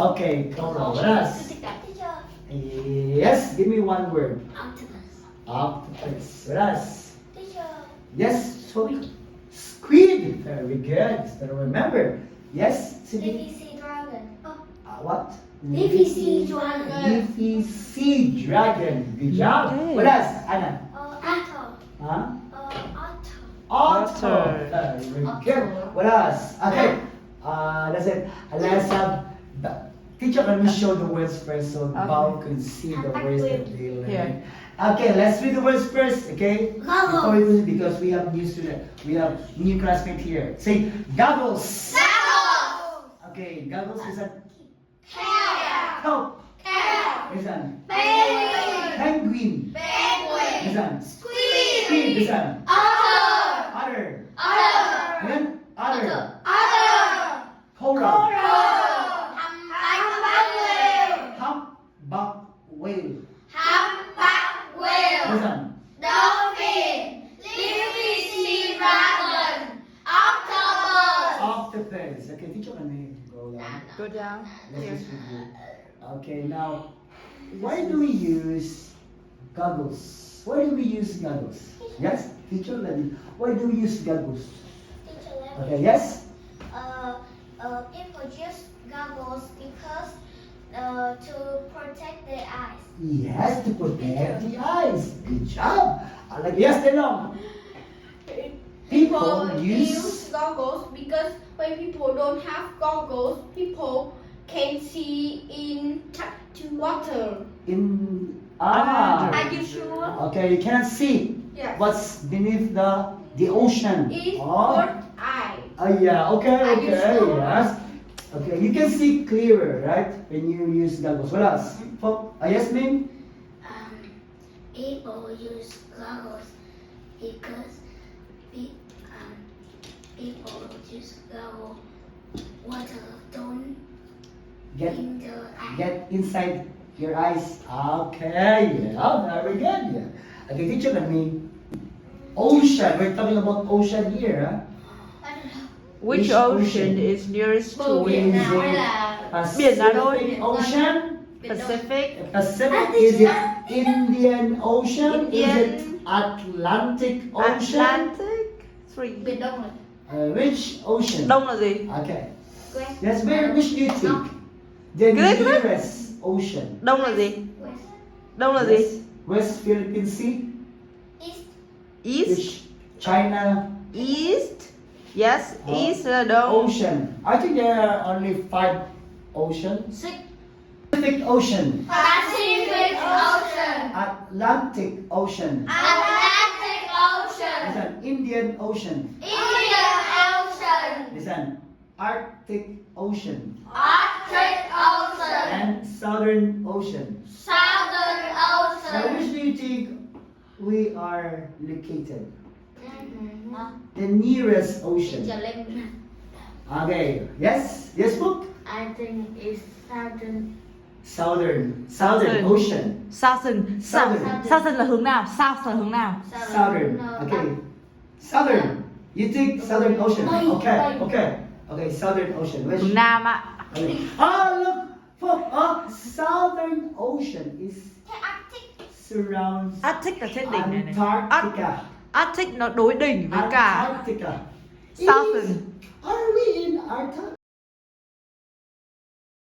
Okay, coral. What else? Teacher. Yes, give me one word. Octopus. Octopus. What else? Teacher. Yes, so squid. Very good. Still remember. Yes, Cindy? Leafy sea dragon. Oh. What? Leafy sea dragon. Leafy sea dragon. Good job. Okay. What else, Anna? Otter. Huh? Otter. Otter. Otter. Very good. What else? Okay. That's it. Let's have teacher. Let me show the words first so Okay. Bao can see the words that they learn. Here. Okay, let's read the words first. Okay. Goggles. Before we do, because we have new student, we have new classmate here. Say goggles. Goggles. Okay, goggles is a Cat. help. Cat. Listen. Penguin. Penguin. Penguin. Listen. Squid. Squid. Listen. Otter. Otter. Otter. Again. Otter. Otter. Coral. Humpback whale. Humpback whale. Humpback whale. Listen. Dolphin. Leafy sea dragon. Octopus. Octopus. Okay, teacher, can we go down? Go down. Let's Here. just review. Okay, now, why do we use goggles? Why do we use goggles? Yes, teacher, let me. Why do we use goggles? Teacher, let me- Okay, yes? People use goggles because to protect their eyes. Yes, to protect the eyes. Good job. Like yes, Delong. People use goggles because when people don't have goggles, people can see in water. in Are you sure? Okay, you cannot see Yes. what's beneath the ocean. It's Oh. for eye. Yeah, okay, Are you okay, sure? yes. Okay, you can see clearer, right? When you use goggles. What else? Yes, Ming? People use goggles because people use goggles. Water don't Get in the eye. get inside your eyes. Okay, yeah, very good. Yeah. Okay, teacher, let me. Ocean. We're talking about ocean here, huh? I don't know. Which Which ocean ocean? is nearest to Bờ biển it? nào hay là Biển nào thôi? Pacific Ocean. Pacific, Pacific, is it Indian Ocean? Is Indian. it Atlantic Ocean? Atlantic, three. Biển Đông này? Which ocean? Đông là gì? Okay. West. Yes, which do you think? The Good, good. nearest ocean. Đông là gì? West. Đông là Yes. gì? West Philippine Sea, East. East, which China East. Yes, East là đông. Ocean. I think there are only 5 oceans. Six. Pacific Ocean, Pacific Ocean. Atlantic Ocean, Atlantic Ocean. listen, Indian Ocean, Indian Ocean. listen, Arctic Ocean, Arctic Ocean. and Southern Ocean. Southern Now, Ocean. which do you think we are located? Mm-hmm. The nearest ocean. Teacher, let me. Okay. Yes. Yes, book. I think it's Southern. Southern Southern. Ocean. Southern, Southern. Southern là hướng nào? South là hướng nào? Southern. No, Okay. Southern. You think Southern Ocean? Wait, Okay. wait. Okay. Okay. Southern Ocean. Which? Hướng Nam ạ. Okay. Oh, look. Look. Southern Ocean is The Arctic. surrounds Arctic là trên đỉnh này này. Antarctica. Arctic nó đối đỉnh với cả Antarctica. Southern. Are we in Antarctica?